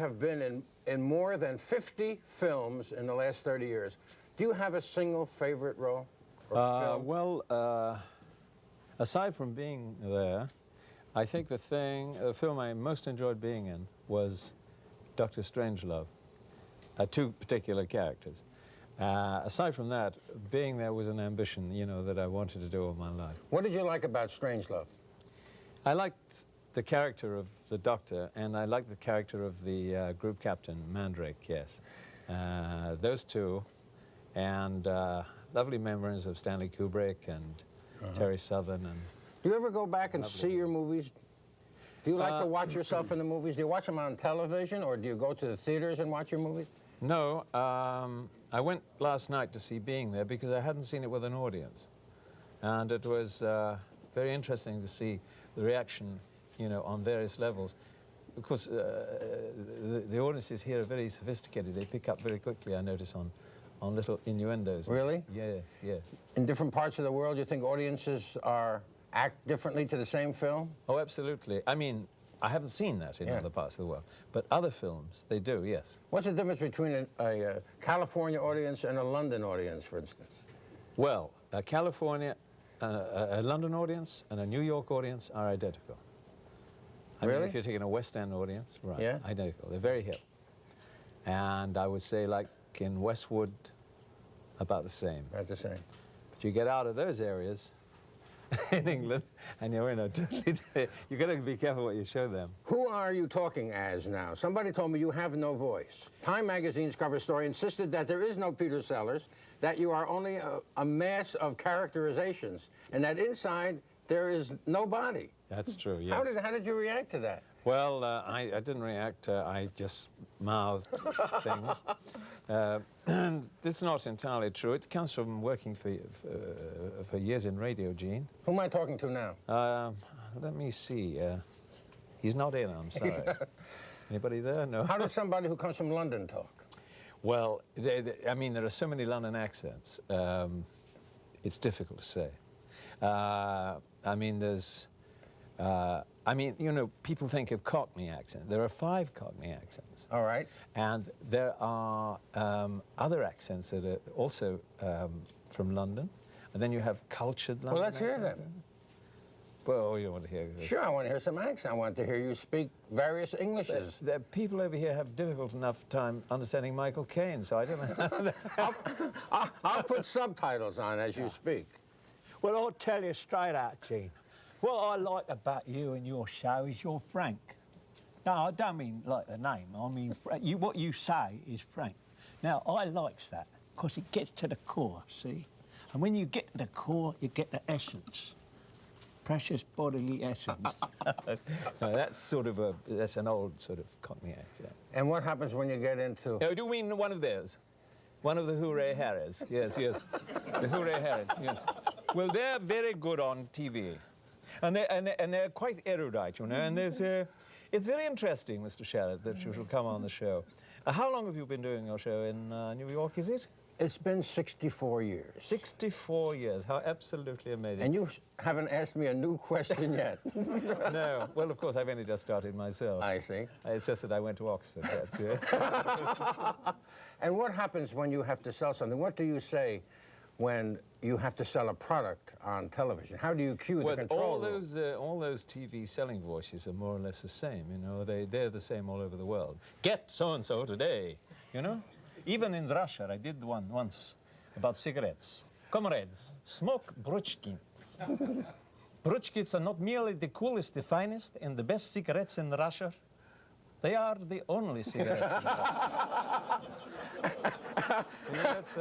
Have been in more than 50 films in the last 30 years. Do you have a single favorite role or film? Well, aside from being there, I think the film I most enjoyed being in was Dr. Strangelove, two particular characters. Aside from that, being there was an ambition, you know, that I wanted to do all my life. What did you like about Strangelove? I liked the character of the doctor, and I liked the character of the group captain, Mandrake, yes. Those two, and lovely memories of Stanley Kubrick and Terry Southern. And do you ever go back and see your movies? Do you like to watch yourself in the movies? Do you watch them on television, or do you go to the theaters and watch your movies? No, I went last night to see Being There because I hadn't seen it with an audience. And it was very interesting to see the reaction, you know, on various levels. Because the audiences here are very sophisticated. They pick up very quickly, I notice, on little innuendos. Really? Yes, yes. In different parts of the world, you think audiences act differently to the same film? Oh, absolutely. I mean, I haven't seen that in other parts of the world, but other films, they do, yes. What's the difference between a California audience and a London audience, for instance? Well, a London audience and a New York audience are identical. I mean, if you're taking a West End audience, right, yeah, identical. They're very hip. And I would say, like in Westwood, about the same. About the same. But you get out of those areas in England, and you're in a totally... You've got to be careful what you show them. Who are you talking as now? Somebody told me you have no voice. Time magazine's cover story insisted that there is no Peter Sellers, that you are only a mass of characterizations, and that inside there is no body. That's true, yes. How did you react to that? Well, I didn't react. I just mouthed things. And it's not entirely true. It comes from working for years in radio, Gene. Who am I talking to now? Let me see. He's not in, I'm sorry. Anybody there? No. How does somebody who comes from London talk? Well, I mean, there are so many London accents. It's difficult to say. I mean, there's... I mean, you know, people think of Cockney accent. There are 5 Cockney accents. All right. And there are other accents that are also from London. And then you have cultured London. Well, let's hear them. Well, you want to hear... Sure, I want to hear some accent. I want to hear you speak various Englishes. The people over here have difficult enough time understanding Michael Caine, so I don't know. I'll put subtitles on as you speak. Well, I'll tell you straight out, Gene. What I like about you and your show is you're frank. No, I don't mean like the name. I mean, what you say is frank. Now, I likes that because it gets to the core, see? And when you get to the core, you get the essence. Precious bodily essence. No, that's that's an old sort of Cockney accent. And what happens when you get into... Oh, do you mean one of theirs? One of the Hooray Harrys? Yes, yes. The Hooray Harrys, yes. Well, they're very good on TV. And they're quite erudite, you know, and there's it's very interesting, Mr. Shalit, that you should come on the show. How long have you been doing your show in New York, is it? It's been 64 years. 64 years, how absolutely amazing. And you haven't asked me a new question yet. No, well, of course, I've only just started myself. I see. It's just that I went to Oxford, that's it. And what happens when you have to sell something? What do you say when you have to sell a product on television? How do you cue the control room? All those TV selling voices are more or less the same, you know. They're the same all over the world. Get so-and-so today, you know. Even in Russia, I did one once about cigarettes. Comrades, smoke Bruchkins. Bruchkins are not merely the coolest, the finest, and the best cigarettes in Russia. They are the only cigarettes in Russia. You know, that's